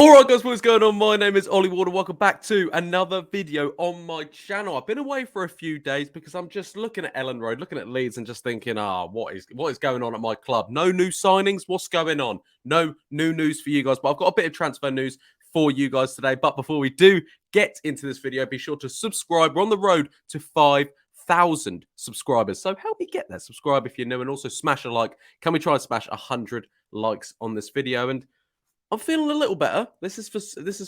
Alright guys, what's going on? My name is Ollie Ward and welcome back to another video on my channel. I've been away for a few days because I'm just looking at Ellen Road, looking at Leeds and just thinking, what is going on at my club? No new signings, what's going on? No new news for you guys, but I've got a bit of transfer news for you guys today. But before we do get into this video, be sure to subscribe. We're on the road to 5,000 subscribers, so help me get there. Subscribe if you're new and also smash a like. Can we try and smash 100 likes on this video? And I'm feeling a little better. This is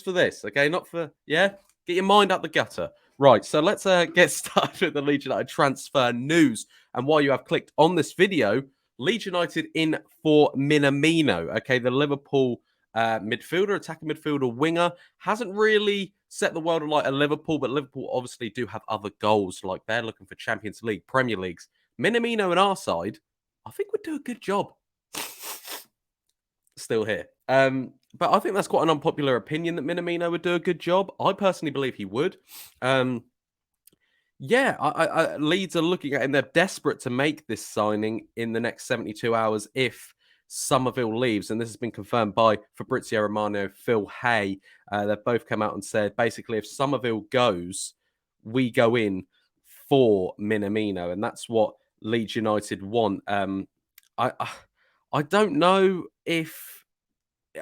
for this, okay? Not for, yeah? Get your mind out the gutter. Right, so let's get started with the Leeds United transfer news. And while you have clicked on this video, Leeds United in for Minamino, okay? The Liverpool midfielder, attacking midfielder, winger. Hasn't really set the world alight at Liverpool, but Liverpool obviously do have other goals. Like they're looking for Champions League, Premier Leagues. Minamino on our side, I think would do a good job. Still here. But I think that's quite an unpopular opinion that Minamino would do a good job. I personally believe he would. Leeds are looking at him. They're desperate to make this signing in the next 72 hours if Summerville leaves. And this has been confirmed by Fabrizio Romano, Phil Hay. They've both come out and said, basically, if Summerville goes, we go in for Minamino. And that's what Leeds United want. I don't know if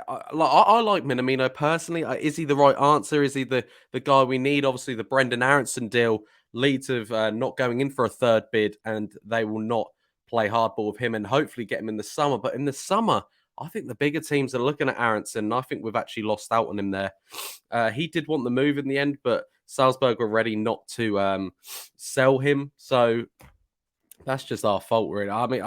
I like Minamino personally. Is he the right answer? Is he the guy we need? Obviously, the Brenden Aaronson deal leads of not going in for a third bid, and they will not play hardball with him and hopefully get him in the summer. But in the summer, I think the bigger teams are looking at Aaronson. I think we've actually lost out on him there. He did want the move in the end, but Salzburg were ready not to sell him. So that's just our fault, really. I mean,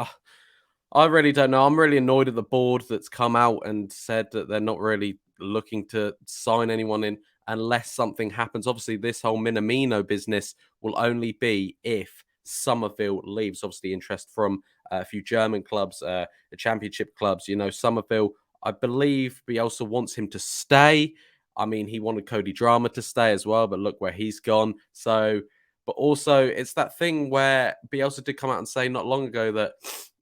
I really don't know. I'm really annoyed at the board that's come out and said that they're not really looking to sign anyone in unless something happens. Obviously, this whole Minamino business will only be if Summerville leaves. Obviously, interest from a few German clubs, the championship clubs. You know, Summerville, I believe Bielsa wants him to stay. I mean, he wanted Cody Drama to stay as well, but look where he's gone. So, but also, it's that thing where Bielsa did come out and say not long ago that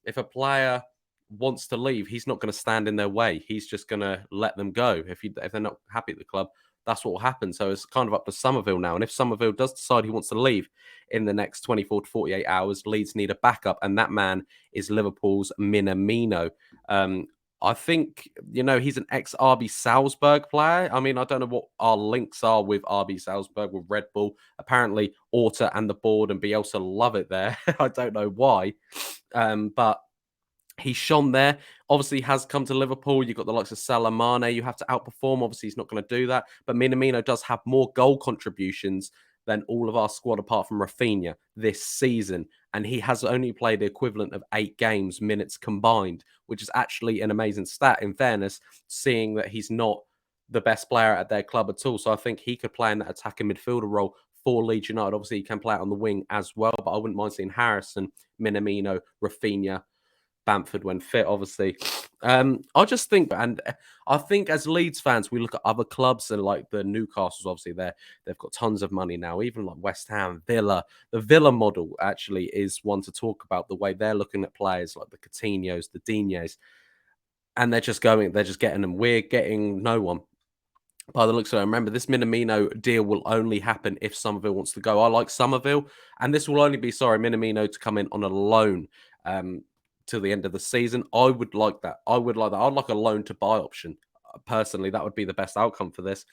if a player wants to leave, he's not going to stand in their way. He's just going to let them go. If they're not happy at the club, that's what will happen. So it's kind of up to Summerville now. And if Summerville does decide he wants to leave in the next 24 to 48 hours, Leeds need a backup. And that man is Liverpool's Minamino. I think, he's an ex-RB Salzburg player. I mean, I don't know what our links are with RB Salzburg, with Red Bull. Apparently, Orta and the board and Bielsa love it there. I don't know why. But he shone there. Obviously, has come to Liverpool. You've got the likes of Salah, Mane. You have to outperform. Obviously, he's not going to do that. But Minamino does have more goal contributions than all of our squad, apart from Raphinha, this season. And he has only played the equivalent of 8 games, minutes combined, which is actually an amazing stat, in fairness, seeing that he's not the best player at their club at all. So I think he could play in that attacking midfielder role for Leeds United. Obviously, he can play out on the wing as well, but I wouldn't mind seeing Harrison, Minamino, Raphinha, Bamford when fit, obviously. I just think, and I think as Leeds fans, we look at other clubs and like the Newcastles, obviously they've got tons of money now, even like West Ham, Villa. The Villa model actually is one to talk about, the way they're looking at players like the Coutinhos, the Dignes, and they're just getting them. We're getting no one. By the looks of it, remember, this Minamino deal will only happen if Summerville wants to go. I like Summerville, and this will only be, Minamino to come in on a loan till the end of the season. I would like that. I'd like a loan to buy option. Personally, that would be the best outcome for this.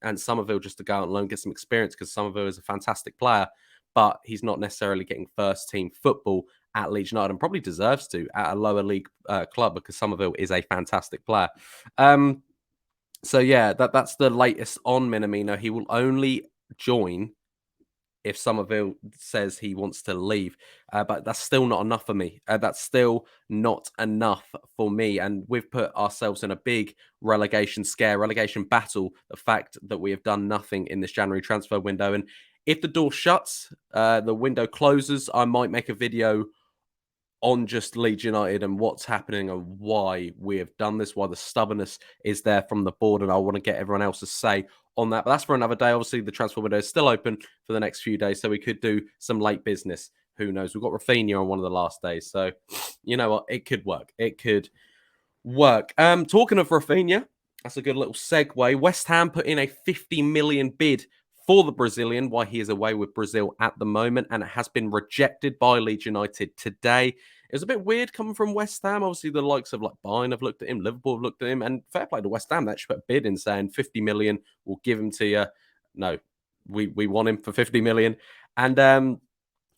And Summerville just to go out and loan, get some experience, because Summerville is a fantastic player, but he's not necessarily getting first team football at Leeds United, and probably deserves to at a lower league club, because Summerville is a fantastic player. So yeah, that's the latest on Minamino. He will only join if Summerville says he wants to leave. But that's still not enough for me. That's still not enough for me. And we've put ourselves in a big relegation battle. The fact that we have done nothing in this January transfer window. And if the door shuts, the window closes, I might make a video on just Leeds United and what's happening and why we have done this, why the stubbornness is there from the board. And I want to get everyone else's say on that. But that's for another day. Obviously, the transfer window is still open for the next few days, so we could do some late business. Who knows? We've got Raphinha on one of the last days. So, you know what? It could work. Talking of Raphinha, That's a good little segue. West Ham put in a 50 million bid for the Brazilian while he is away with Brazil at the moment, and it has been rejected by Leeds United today. It was a bit weird coming from West Ham. Obviously, the likes of like Bayern have looked at him, Liverpool have looked at him, and fair play to West Ham. They actually put a bid in saying 50 million, we'll give him to you. No, we want him for 50 million. And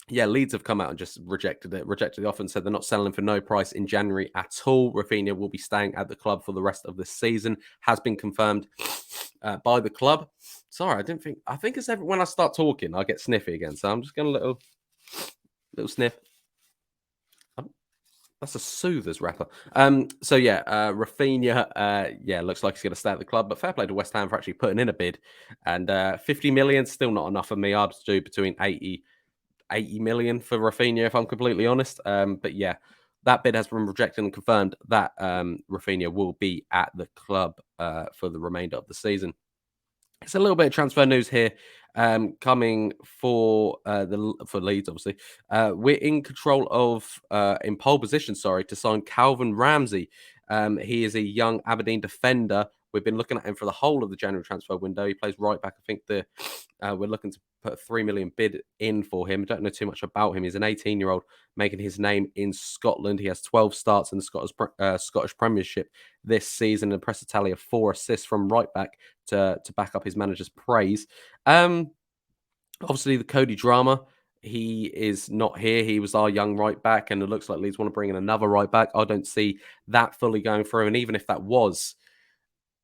yeah, Leeds have come out and just rejected the offer and said they're not selling for no price in January at all. Raphinha will be staying at the club for the rest of the season. Has been confirmed by the club. Sorry, I think it's when I start talking, I get sniffy again. So I'm just going to little sniff. That's a Soothers wrapper. So yeah, Raphinha, yeah, looks like he's going to stay at the club. But fair play to West Ham for actually putting in a bid. And 50 million, still not enough for me. I'd do between 80 million for Raphinha, if I'm completely honest. But yeah, that bid has been rejected and confirmed that Raphinha will be at the club for the remainder of the season. It's a little bit of transfer news here coming for Leeds, obviously. We're in control of, in pole position, sorry, to sign Calvin Ramsay. He is a young Aberdeen defender. We've been looking at him for the whole of the January transfer window. He plays right back. I think we're looking to put a 3 million bid in for him. I don't know too much about him. He's an 18-year-old making his name in Scotland. He has 12 starts in the Scottish Premiership this season, and press a tally of 4 assists from right back to back up his manager's praise. Obviously, the Cody drama. He is not here. He was our young right back, and it looks like Leeds want to bring in another right back. I don't see that fully going through. And even if that was,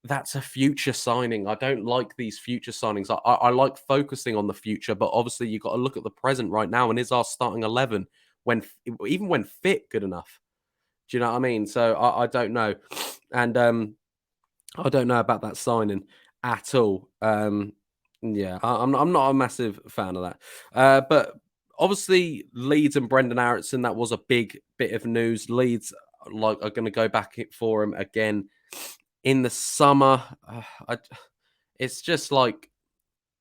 that's a future signing. I don't like these future signings. I like focusing on the future, but obviously you've got to look at the present right now. And is our starting 11 even when fit good enough? Do you know what I mean? So I don't know, and I don't know about that signing at all. Yeah, I'm not a massive fan of that. But obviously Leeds and Brenden Aaronson, that was a big bit of news. Leeds are going to go back for him again in the summer. It's just like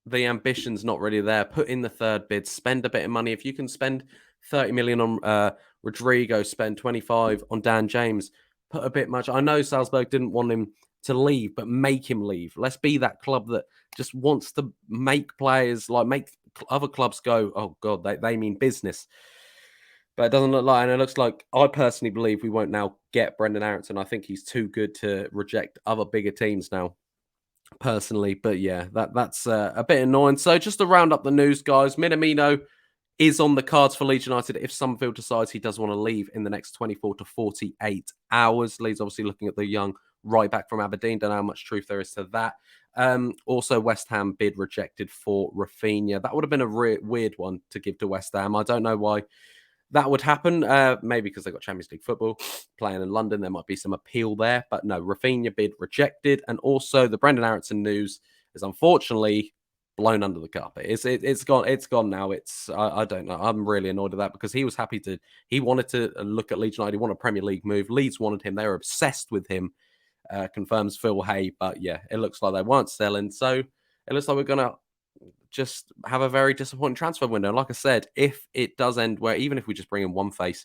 the ambition's not really there. Put in the third bid, spend a bit of money. If you can spend 30 million on Rodrigo, spend 25 on Dan James, put a bit much. I know Salzburg didn't want him to leave, but make him leave. Let's be that club that just wants to make players, like make other clubs go, oh God, they mean business. But it doesn't look like, and it looks like I personally believe we won't now get Brenden Aaronson. I think he's too good to reject other bigger teams now, personally. But yeah, that's a bit annoying. So just to round up the news, guys, Minamino is on the cards for Leeds United if Summerville decides he does want to leave in the next 24 to 48 hours. Leeds obviously looking at the young right back from Aberdeen. Don't know how much truth there is to that. Also, West Ham bid rejected for Raphinha. That would have been a weird one to give to West Ham. I don't know why that would happen. Maybe because they've got Champions League football playing in London. There might be some appeal there. But no, Raphinha bid rejected. And also the Brenden Aaronson news is unfortunately blown under the carpet. It's gone now. I don't know. I'm really annoyed at that because he was he wanted to look at Leeds United. He wanted a Premier League move. Leeds wanted him. They were obsessed with him. Confirms Phil Hay. But yeah, it looks like they weren't selling. So it looks like we're gonna just have a very disappointing transfer window. And like I said, if it does end where even if we just bring in one face,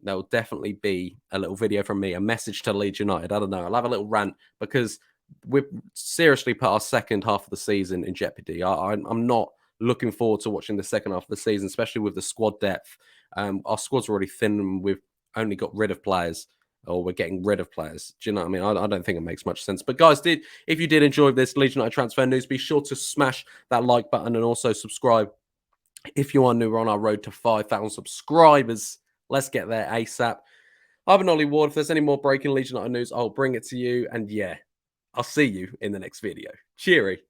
there'll definitely be a little video from me, a message to Leeds United. I don't know. I'll have a little rant because we've seriously put our second half of the season in jeopardy. I'm not looking forward to watching the second half of the season, especially with the squad depth. Our squad's already thin and we've only got rid of players. Or we're getting rid of players. Do you know what I mean? I don't think it makes much sense. But guys, if you did enjoy this Leeds United transfer news, be sure to smash that like button and also subscribe. If you are new, we're on our road to 5,000 subscribers. Let's get there ASAP. I've been Ollie Ward. If there's any more breaking Leeds United news, I'll bring it to you. And yeah, I'll see you in the next video. Cheery.